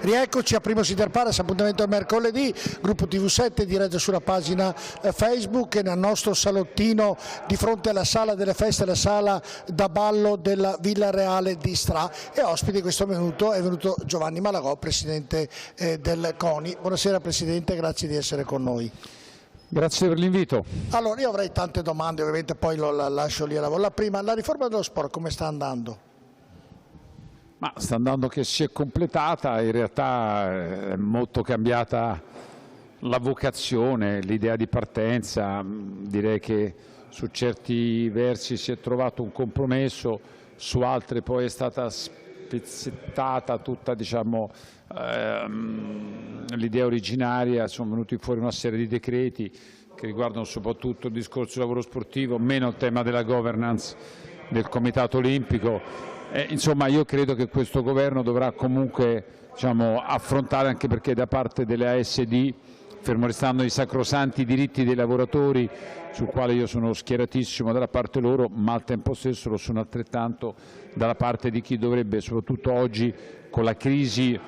Rieccoci a Primo Inter Pares, appuntamento al mercoledì, gruppo TV7 diretto sulla pagina Facebook e nel nostro salottino di fronte alla sala delle feste, la sala da ballo della Villa Reale di Stra, e ospite questo minuto è venuto Giovanni Malagò, presidente del CONI. Buonasera Presidente, grazie di essere con noi. Grazie per l'invito. Allora, io avrei tante domande, ovviamente poi lo lascio lì a lavoro. La prima, la riforma dello sport come sta andando? Ma sta andando che si è completata, in realtà è molto cambiata la vocazione, l'idea di partenza. Direi che su certi versi si è trovato un compromesso, su altri poi è stata spezzettata tutta, diciamo, l'idea originaria. Sono venuti fuori una serie di decreti che riguardano soprattutto il discorso del lavoro sportivo, meno il tema della governance del Comitato Olimpico. Insomma, io credo che questo governo dovrà comunque, diciamo, affrontare, anche perché da parte delle ASD, fermo restando i sacrosanti diritti dei lavoratori, sul quale io sono schieratissimo dalla parte loro, ma al tempo stesso lo sono altrettanto dalla parte di chi dovrebbe, soprattutto oggi con la crisi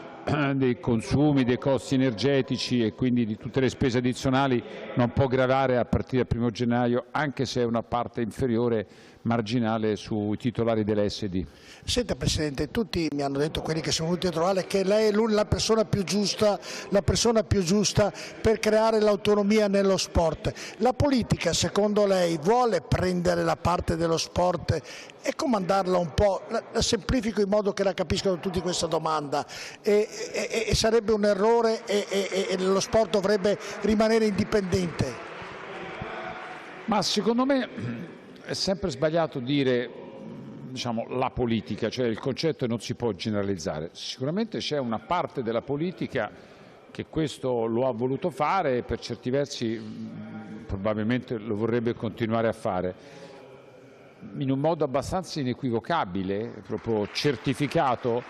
dei consumi, dei costi energetici e quindi di tutte le spese addizionali, non può gravare a partire dal 1° gennaio, anche se è una parte inferiore, marginale, sui titolari dell'SD. Senta Presidente, tutti mi hanno detto, quelli che sono venuti a trovare, che lei è la persona più giusta per creare l'autonomia nello sport. La politica, secondo lei, vuole prendere la parte dello sport e comandarla un po'? La semplifico in modo che la capiscano tutti questa domanda. E sarebbe un errore e lo sport dovrebbe rimanere indipendente? Ma secondo me è sempre sbagliato dire, diciamo, la politica, cioè il concetto non si può generalizzare. Sicuramente c'è una parte della politica che questo lo ha voluto fare e per certi versi probabilmente lo vorrebbe continuare a fare in un modo abbastanza inequivocabile, proprio certificato.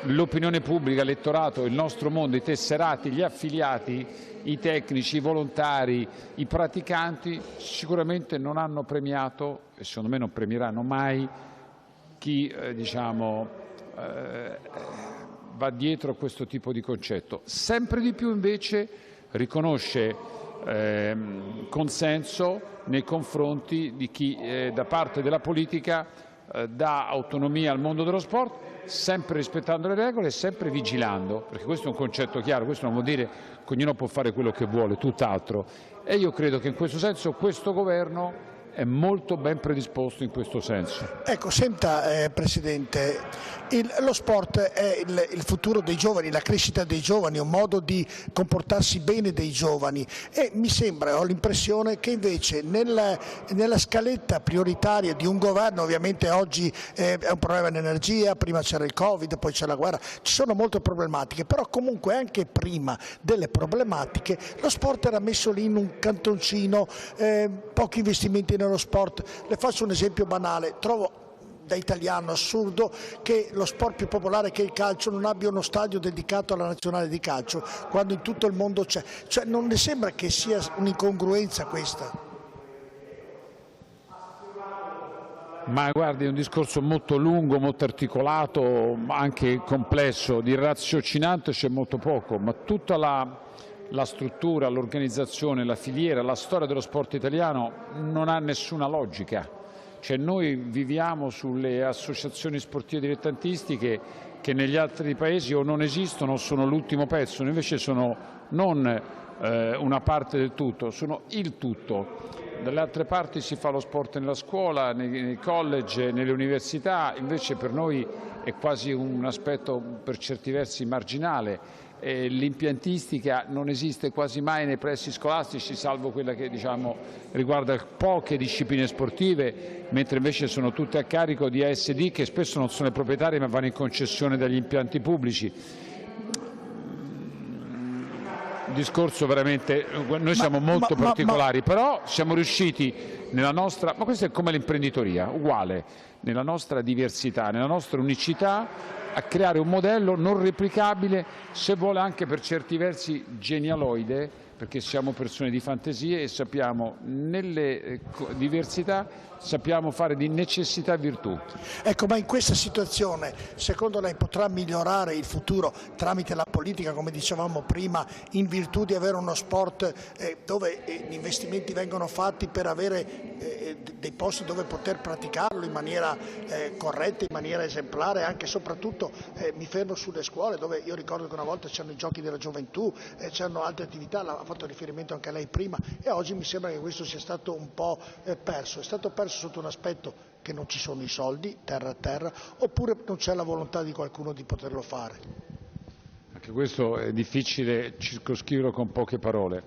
L'opinione pubblica, l'elettorato, il nostro mondo, i tesserati, gli affiliati, i tecnici, i volontari, i praticanti sicuramente non hanno premiato, e secondo me non premieranno mai, chi va dietro a questo tipo di concetto. Sempre di più invece riconosce consenso nei confronti di chi da parte della politica dà autonomia al mondo dello sport, sempre rispettando le regole e sempre vigilando, perché questo è un concetto chiaro, questo non vuol dire che ognuno può fare quello che vuole, tutt'altro. E io credo che in questo senso questo governo è molto ben predisposto in questo senso. Ecco, senta Presidente, lo sport è il futuro dei giovani, la crescita dei giovani, un modo di comportarsi bene dei giovani, e mi sembra, ho l'impressione che invece nella scaletta prioritaria di un governo, ovviamente oggi è un problema l'energia, prima c'era il Covid, poi c'è la guerra, ci sono molte problematiche, però comunque anche prima delle problematiche lo sport era messo lì in un cantoncino, pochi investimenti nello sport. Le faccio un esempio banale: trovo da italiano assurdo che lo sport più popolare, che è il calcio, non abbia uno stadio dedicato alla nazionale di calcio, quando in tutto il mondo c'è. Cioè, non le sembra che sia un'incongruenza questa? Ma guardi, è un discorso molto lungo, molto articolato, anche complesso. Di raziocinante c'è molto poco, ma tutta la struttura, l'organizzazione, la filiera, la storia dello sport italiano non ha nessuna logica. Cioè, noi viviamo sulle associazioni sportive dilettantistiche che negli altri paesi o non esistono o sono l'ultimo pezzo, invece sono non una parte del tutto, sono il tutto. Dalle altre parti si fa lo sport nella scuola, nei college, nelle università, invece per noi è quasi un aspetto per certi versi marginale. L'impiantistica non esiste quasi mai nei pressi scolastici, salvo quella che, diciamo, riguarda poche discipline sportive, mentre invece sono tutte a carico di ASD che spesso non sono i proprietari ma vanno in concessione dagli impianti pubblici. Discorso veramente, noi siamo molto particolari, però siamo riusciti nella nostra, ma questo è come l'imprenditoria, uguale, nella nostra diversità, nella nostra unicità, a creare un modello non replicabile, se vuole anche per certi versi genialoide, perché siamo persone di fantasie e sappiamo nelle diversità sappiamo fare di necessità virtù. Ecco, ma in questa situazione secondo lei potrà migliorare il futuro tramite la politica, come dicevamo prima, in virtù di avere uno sport dove gli investimenti vengono fatti per avere dei posti dove poter praticarlo in maniera corretta, in maniera esemplare, anche e soprattutto mi fermo sulle scuole, dove io ricordo che una volta c'erano i giochi della gioventù, c'erano altre attività, ha fatto riferimento anche a lei prima, e oggi mi sembra che questo sia stato un po' perso. È stato perso sotto un aspetto che non ci sono i soldi, terra a terra, oppure non c'è la volontà di qualcuno di poterlo fare? Anche questo è difficile circoscriverlo con poche parole.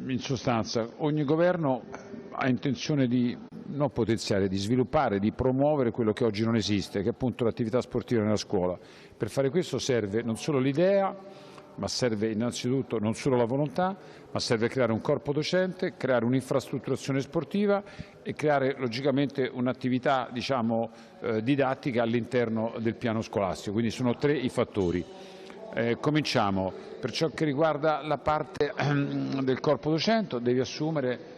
In sostanza, ogni governo ha intenzione di non potenziare, di sviluppare, di promuovere quello che oggi non esiste, che è appunto l'attività sportiva nella scuola. Per fare questo serve non solo l'idea, ma serve innanzitutto non solo la volontà, ma serve creare un corpo docente, creare un'infrastrutturazione sportiva e creare logicamente un'attività didattica all'interno del piano scolastico. Quindi sono 3 i fattori. Cominciamo. Per ciò che riguarda la parte del corpo docente, devi assumere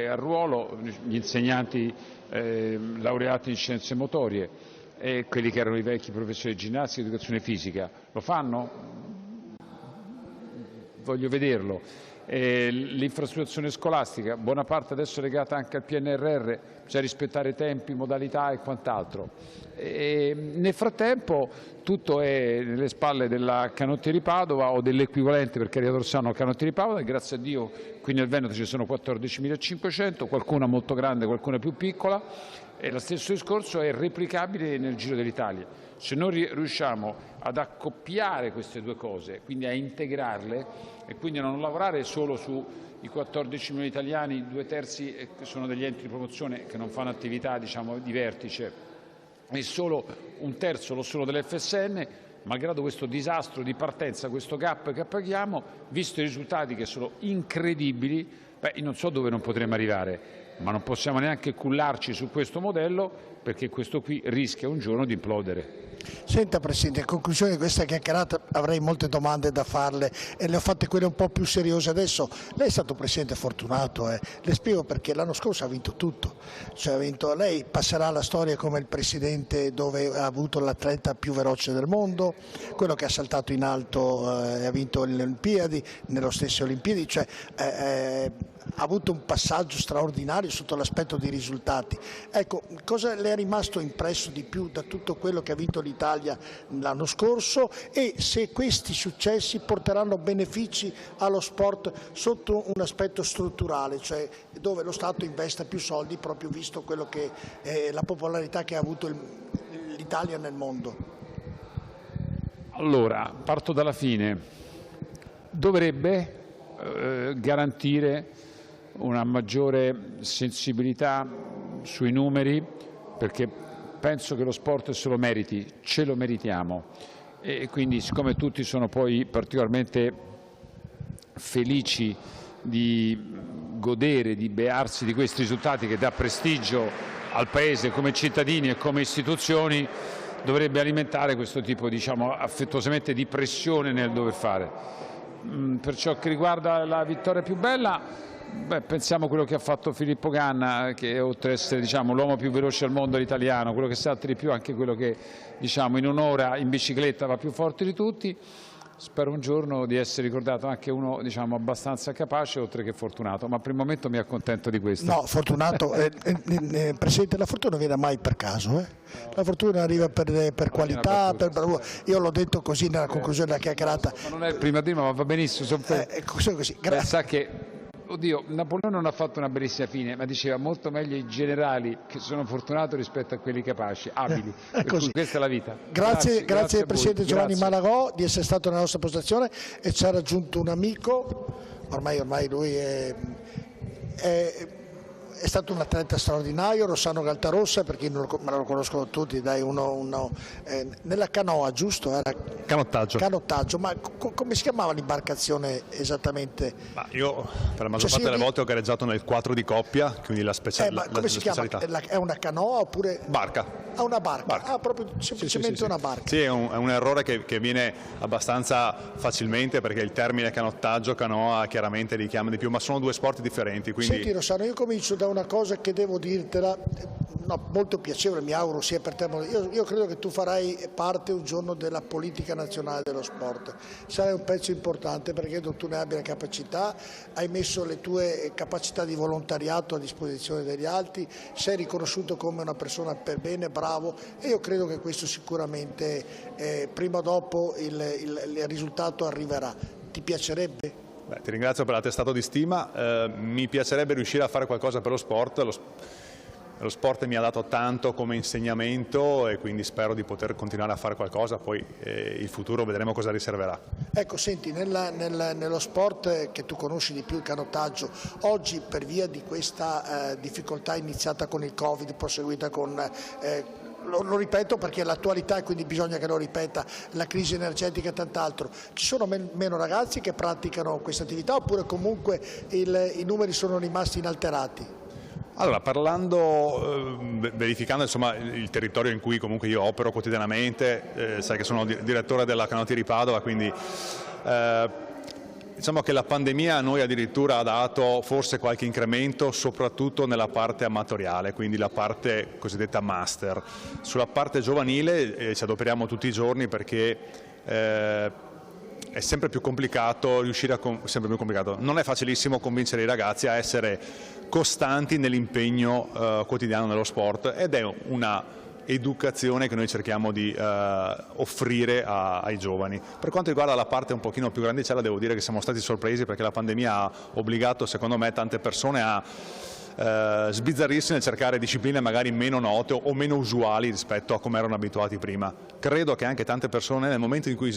a ruolo gli insegnanti laureati in scienze motorie e quelli che erano i vecchi professori di ginnastica e di educazione fisica. Lo fanno? Voglio vederlo. L'infrastrutturazione scolastica, buona parte adesso è legata anche al PNRR, bisogna rispettare tempi, modalità e quant'altro. Nel frattempo tutto è nelle spalle della Canottieri Padova o dell'equivalente, perché a Dorsano Canottieri Padova, e grazie a Dio qui nel Veneto ci sono 14.500, qualcuna molto grande, qualcuna più piccola, e lo stesso discorso è replicabile nel giro dell'Italia. Se noi riusciamo ad accoppiare queste due cose, quindi a integrarle e quindi a non lavorare solo sui 14 milioni di italiani, 2/3 che sono degli enti di promozione che non fanno attività di vertice e solo 1/3 lo sono dell'FSN, malgrado questo disastro di partenza, questo gap che paghiamo, visto i risultati che sono incredibili, io non so dove non potremo arrivare, ma non possiamo neanche cullarci su questo modello, perché questo qui rischia un giorno di implodere. Senta Presidente, in conclusione di questa chiacchierata avrei molte domande da farle e le ho fatte quelle un po' più seriose adesso. Lei è stato Presidente fortunato, le spiego perché l'anno scorso ha vinto tutto, lei passerà alla storia come il Presidente dove ha avuto l'atleta più veloce del mondo, quello che ha saltato in alto e ha vinto le Olimpiadi, nelle stesse Olimpiadi, ha avuto un passaggio straordinario sotto l'aspetto dei risultati. Ecco, cosa le è rimasto impresso di più da tutto quello che ha vinto l'Italia l'anno scorso, e se questi successi porteranno benefici allo sport sotto un aspetto strutturale, cioè dove lo Stato investa più soldi, proprio visto quello che è la popolarità che ha avuto l'Italia nel mondo? Allora, parto dalla fine. Dovrebbe garantire una maggiore sensibilità sui numeri, perché penso che lo sport se lo meriti, ce lo meritiamo, e quindi siccome tutti sono poi particolarmente felici di godere, di bearsi di questi risultati che dà prestigio al Paese come cittadini e come istituzioni, dovrebbe alimentare questo tipo, affettuosamente, di pressione nel dover fare. Per ciò che riguarda la vittoria più bella, pensiamo a quello che ha fatto Filippo Ganna, che oltre ad essere l'uomo più veloce al mondo italiano, quello che salta di più, anche quello che in un'ora in bicicletta va più forte di tutti. Spero un giorno di essere ricordato anche uno abbastanza capace, oltre che fortunato, ma per il momento mi accontento di questo. No, fortunato, Presidente, la fortuna non viene mai per caso, La fortuna arriva per qualità, per bravura. Io l'ho detto così nella conclusione della chiacchierata. Ma non è il prima di ma va benissimo. Così. Grazie. Che Napoleone non ha fatto una bellissima fine, ma diceva molto meglio i generali che sono fortunati rispetto a quelli capaci, abili. Questa è la vita. Grazie Presidente Giovanni Malagò di essere stato nella nostra postazione, e ci ha raggiunto un amico, ormai lui è è stato un atleta straordinario, Rossano Galtarossa, per chi non lo conoscono tutti, dai, nella canoa, giusto? Era canottaggio, ma come si chiamava l'imbarcazione esattamente? Ma io per la maggior parte delle volte ho gareggiato nel 4 di coppia, quindi la specialità. Ma come si chiama? È una canoa oppure? Barca. Ah, una barca. Ah, proprio semplicemente sì. una barca. Sì, è un errore che viene abbastanza facilmente, perché il termine canottaggio, canoa chiaramente richiama di più, ma sono due sport differenti. Quindi... Senti Rossano, io comincio da una cosa che devo dirtela, molto piacevole, mi auguro sia per te. Io credo che tu farai parte un giorno della politica nazionale dello sport, sarai un pezzo importante perché credo tu ne abbia la capacità, hai messo le tue capacità di volontariato a disposizione degli altri, sei riconosciuto come una persona per bene, bravo, e io credo che questo sicuramente prima o dopo il risultato arriverà. Ti piacerebbe? Beh, ti ringrazio per l'attestato di stima, mi piacerebbe riuscire a fare qualcosa per lo sport. Lo sport mi ha dato tanto come insegnamento e quindi spero di poter continuare a fare qualcosa, poi il futuro vedremo cosa riserverà. Ecco, senti, nello sport che tu conosci di più, il canottaggio, oggi per via di questa difficoltà iniziata con il Covid, proseguita con... lo ripeto perché è l'attualità e quindi bisogna che lo ripeta, la crisi energetica e tant'altro, ci sono meno ragazzi che praticano questa attività oppure comunque i numeri sono rimasti inalterati? Allora, verificando insomma, il territorio in cui comunque io opero quotidianamente, sai che sono direttore della Canottieri Padova, quindi diciamo che la pandemia a noi addirittura ha dato forse qualche incremento, soprattutto nella parte amatoriale, quindi la parte cosiddetta master. Sulla parte giovanile ci adoperiamo tutti i giorni perché è sempre più complicato non è facilissimo convincere i ragazzi a essere costanti nell'impegno quotidiano nello sport, ed è una educazione che noi cerchiamo di offrire ai giovani. Per quanto riguarda la parte un pochino più grandicella, devo dire che siamo stati sorpresi perché la pandemia ha obbligato secondo me tante persone a sbizzarrirsi nel cercare discipline magari meno note o meno usuali rispetto a come erano abituati prima. Credo che anche tante persone nel momento in cui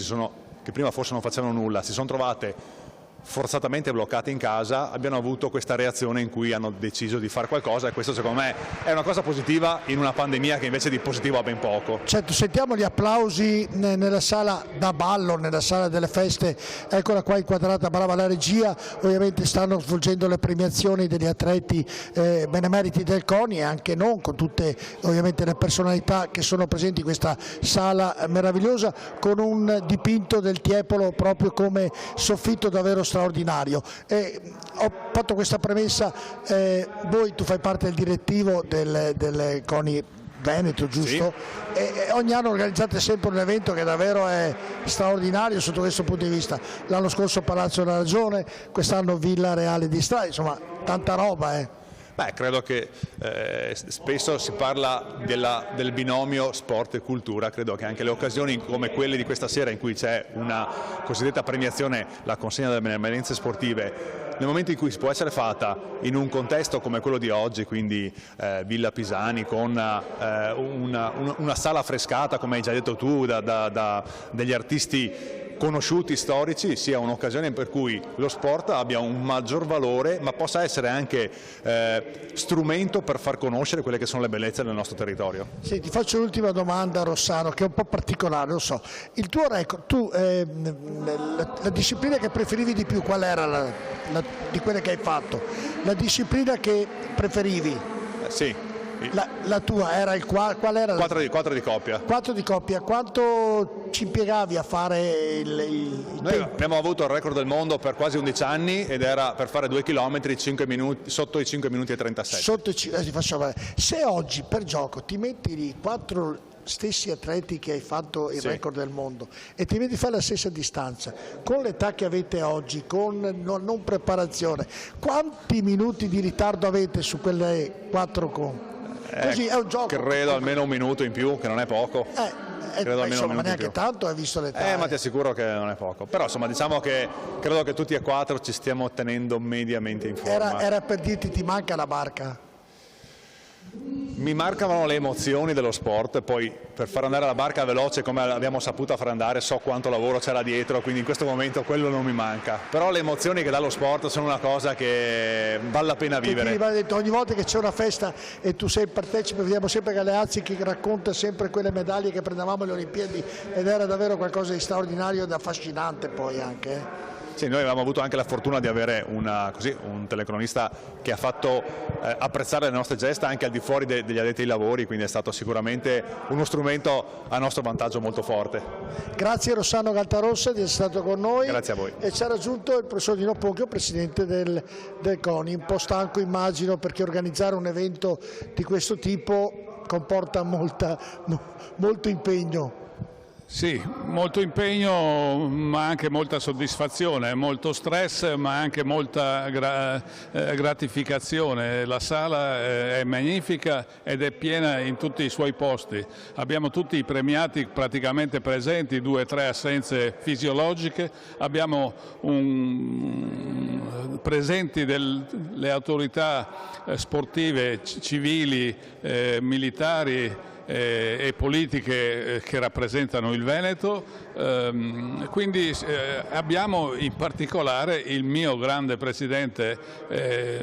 che prima forse non facevano nulla, si sono trovate forzatamente bloccate in casa, abbiano avuto questa reazione in cui hanno deciso di fare qualcosa, e questo secondo me è una cosa positiva in una pandemia che invece di positivo ha ben poco. Certo, sentiamo gli applausi nella sala da ballo, nella sala delle feste, eccola qua inquadrata, brava la regia, ovviamente stanno svolgendo le premiazioni degli atleti benemeriti del CONI e anche non, con tutte ovviamente le personalità che sono presenti in questa sala meravigliosa, con un dipinto del Tiepolo proprio come soffitto davvero straordinario. Ho fatto questa premessa, tu fai parte del direttivo del CONI Veneto, giusto? Sì. E ogni anno organizzate sempre un evento che davvero è straordinario sotto questo punto di vista. L'anno scorso Palazzo della Ragione, quest'anno Villa Reale di Strada, insomma tanta roba. Beh, credo che spesso si parla del binomio sport e cultura, credo che anche le occasioni come quelle di questa sera in cui c'è una cosiddetta premiazione, la consegna delle benemerenze sportive, nel momento in cui si può essere fatta in un contesto come quello di oggi, quindi Villa Pisani con una sala affrescata, come hai già detto tu, degli artisti conosciuti, storici, sia un'occasione per cui lo sport abbia un maggior valore, ma possa essere anche strumento per far conoscere quelle che sono le bellezze del nostro territorio. Sì, ti faccio l'ultima domanda, Rossano, che è un po' particolare, lo so. Il tuo record, la disciplina che preferivi di più, qual era di quelle che hai fatto? La disciplina che preferivi? Sì. La tua era qual era? 4 di coppia. 4 di coppia, quanto ci impiegavi a fare il Noi tempo? abbiamo avuto il record del mondo per quasi 11 anni ed era per fare 2 chilometri sotto i 5 minuti e 37. Se oggi per gioco ti metti i 4 stessi atleti che hai fatto il record del mondo e ti vedi fare la stessa distanza, con l'età che avete oggi, con non preparazione, quanti minuti di ritardo avete su quelle 4 con? Così è un gioco. Credo almeno un minuto in più, che non è poco. Insomma, neanche tanto hai visto l'età. Ma ti assicuro che non è poco. Però insomma diciamo che credo che tutti e 4 ci stiamo tenendo mediamente in forma. Era per dirti ti manca la barca? Mi mancavano le emozioni dello sport, poi per far andare la barca veloce come abbiamo saputo far andare so quanto lavoro c'era dietro, quindi in questo momento quello non mi manca. Però le emozioni che dà lo sport sono una cosa che vale la pena vivere. Detto, ogni volta che c'è una festa e tu sei partecipe, vediamo sempre Galeazzi che racconta sempre quelle medaglie che prendevamo alle Olimpiadi ed era davvero qualcosa di straordinario ed affascinante poi anche. Sì, noi avevamo avuto anche la fortuna di avere un telecronista che ha fatto apprezzare le nostre gesta anche al di fuori degli addetti ai lavori, quindi è stato sicuramente uno strumento a nostro vantaggio molto forte. Grazie Rossano Galtarossa di essere stato con noi. Grazie a voi. E ci ha raggiunto il professor Dino Ponchio, presidente del CONI, un po' stanco immagino perché organizzare un evento di questo tipo comporta molto impegno. Sì, molto impegno ma anche molta soddisfazione, molto stress ma anche molta gratificazione. La sala è magnifica ed è piena in tutti i suoi posti. Abbiamo tutti i premiati praticamente presenti, 2 o 3 assenze fisiologiche. Abbiamo presenti le autorità sportive, civili, militari e politiche che rappresentano il Veneto, quindi abbiamo in particolare il mio grande presidente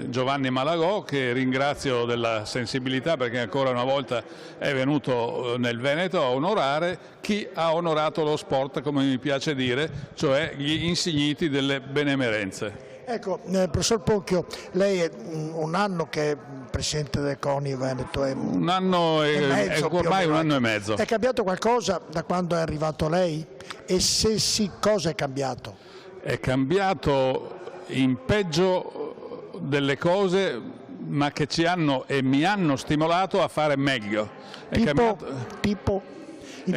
Giovanni Malagò, che ringrazio della sensibilità perché ancora una volta è venuto nel Veneto a onorare chi ha onorato lo sport, come mi piace dire, cioè gli insigniti delle benemerenze. Ecco, professor Ponchio, lei è un anno che è presidente del CONI Veneto. Un anno e mezzo, ormai un anno e mezzo. È cambiato qualcosa da quando è arrivato lei? E se sì, cosa è cambiato? È cambiato in peggio delle cose, ma che ci hanno e mi hanno stimolato a fare meglio. È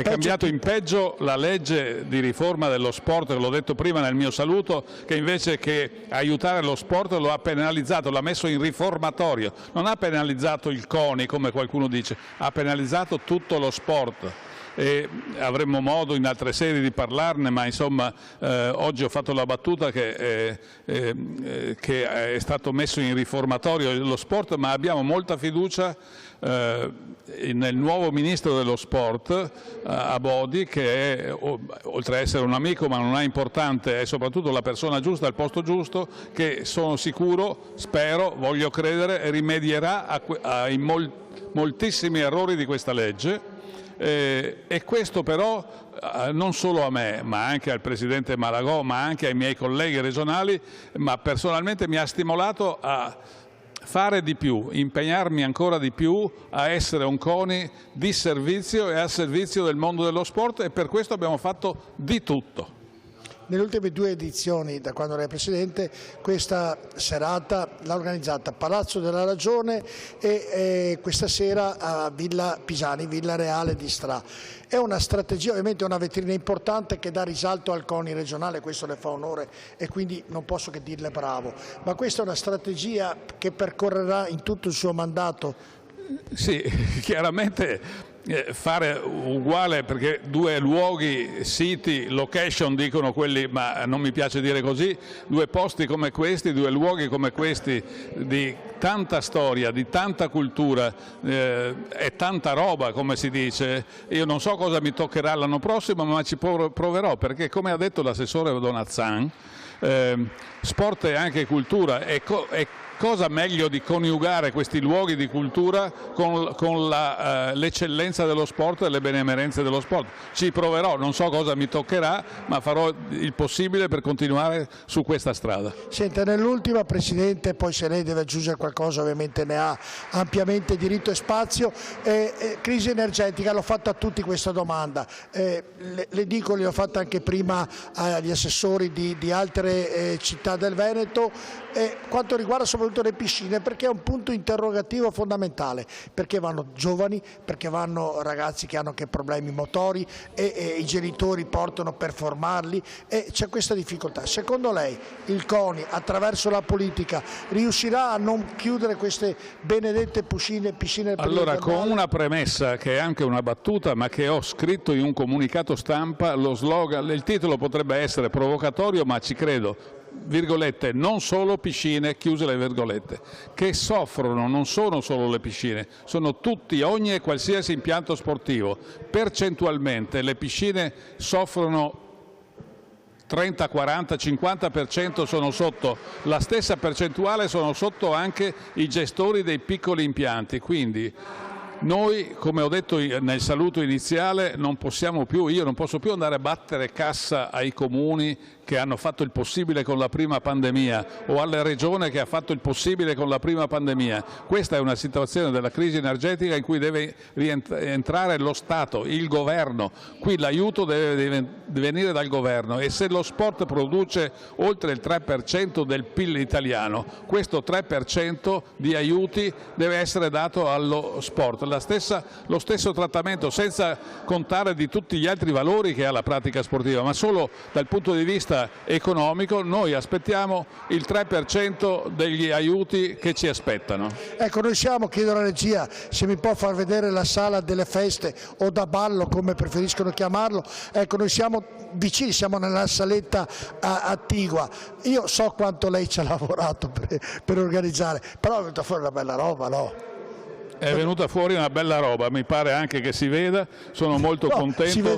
cambiato in peggio la legge di riforma dello sport, l'ho detto prima nel mio saluto, che invece che aiutare lo sport lo ha penalizzato, l'ha messo in riformatorio. Non ha penalizzato il CONI come qualcuno dice, ha penalizzato tutto lo sport. E avremmo modo in altre sedi di parlarne, ma insomma oggi ho fatto la battuta che è stato messo in riformatorio lo sport, ma abbiamo molta fiducia nel nuovo ministro dello sport Abodi, che è, oltre ad essere un amico ma non è importante, è soprattutto la persona giusta al posto giusto, che sono sicuro, spero, voglio credere, rimedierà ai moltissimi errori di questa legge. E questo però non solo a me, ma anche al presidente Malagò, ma anche ai miei colleghi regionali, ma personalmente mi ha stimolato a fare di più, impegnarmi ancora di più a essere un CONI di servizio e al servizio del mondo dello sport, e per questo abbiamo fatto di tutto. Nelle ultime 2 edizioni, da quando lei è presidente, questa serata l'ha organizzata Palazzo della Ragione e questa sera a Villa Pisani, Villa Reale di Stra. È una strategia, ovviamente è una vetrina importante che dà risalto al CONI regionale, questo le fa onore e quindi non posso che dirle bravo, ma questa è una strategia che percorrerà in tutto il suo mandato? Sì, chiaramente fare uguale, perché 2 luoghi, siti, location dicono quelli, ma non mi piace dire così, 2 posti come questi, 2 luoghi come questi di tanta storia, di tanta cultura e tanta roba, come si dice. Io non so cosa mi toccherà l'anno prossimo, ma ci proverò, perché come ha detto l'assessore Donazzan, sport è anche cultura, e cosa meglio di coniugare questi luoghi di cultura con l'eccellenza dello sport e le benemerenze dello sport. Ci proverò, non so cosa mi toccherà, ma farò il possibile per continuare su questa strada. Senta, nell'ultima, Presidente, poi se lei deve aggiungere qualcosa ovviamente ne ha ampiamente diritto e spazio, crisi energetica, l'ho fatta a tutti questa domanda, le dico, l'ho fatta anche prima agli assessori di altre città del Veneto, quanto riguarda soprattutto le piscine, perché è un punto interrogativo fondamentale, perché vanno giovani, perché vanno ragazzi che hanno anche problemi motori e i genitori portano per formarli e c'è questa difficoltà. Secondo lei il CONI attraverso la politica riuscirà a non chiudere queste benedette piscine? Allora, con una premessa che è anche una battuta, ma che ho scritto in un comunicato stampa, lo slogan, il titolo potrebbe essere provocatorio, ma ci credo. virgolette, non solo piscine, chiuse le virgolette, che soffrono non sono solo le piscine, sono tutti, ogni e qualsiasi impianto sportivo. Percentualmente le piscine soffrono 30, 40, 50% sono sotto, la stessa percentuale sono sotto anche i gestori dei piccoli impianti, quindi noi, come ho detto nel saluto iniziale, non possiamo più, io non posso più andare a battere cassa ai comuni che hanno fatto il possibile con la prima pandemia o alla regione che ha fatto il possibile con la prima pandemia. Questa è una situazione della crisi energetica in cui deve rientrare lo Stato, il governo. Qui l'aiuto deve venire dal governo e se lo sport produce oltre il 3% del PIL italiano, questo 3% di aiuti deve essere dato allo sport. Lo stesso trattamento, senza contare di tutti gli altri valori che ha la pratica sportiva, ma solo dal punto di vista economico noi aspettiamo il 3% degli aiuti che ci aspettano. Ecco, noi chiedo alla regia se mi può far vedere la sala delle feste o da ballo come preferiscono chiamarlo. Ecco, noi siamo vicini, siamo nella saletta attigua. Io so quanto lei ci ha lavorato per organizzare, però è venuta fuori una bella roba, no? È venuta fuori una bella roba, mi pare anche che si veda, sono molto contento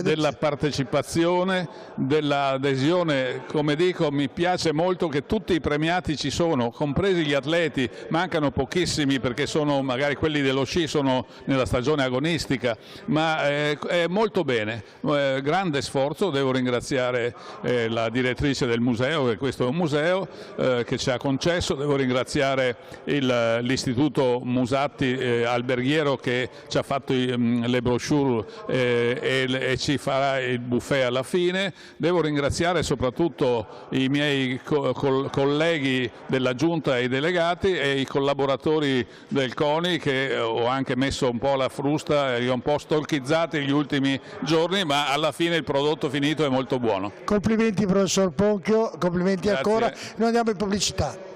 della partecipazione, dell'adesione, come dico mi piace molto che tutti i premiati ci sono, compresi gli atleti, mancano pochissimi perché sono magari quelli dello sci sono nella stagione agonistica, ma è molto bene, grande sforzo, devo ringraziare la direttrice del museo, che questo è un museo che ci ha concesso, devo ringraziare l'istituto Musatti alberghiero che ci ha fatto le brochure e ci farà il buffet alla fine. Devo ringraziare soprattutto i miei colleghi della Giunta e i delegati e i collaboratori del CONI che ho anche messo un po' la frusta, li ho un po' stalkizzati gli ultimi giorni, ma alla fine il prodotto finito è molto buono. Complimenti professor Ponchio, complimenti. Grazie. Ancora. Noi andiamo in pubblicità.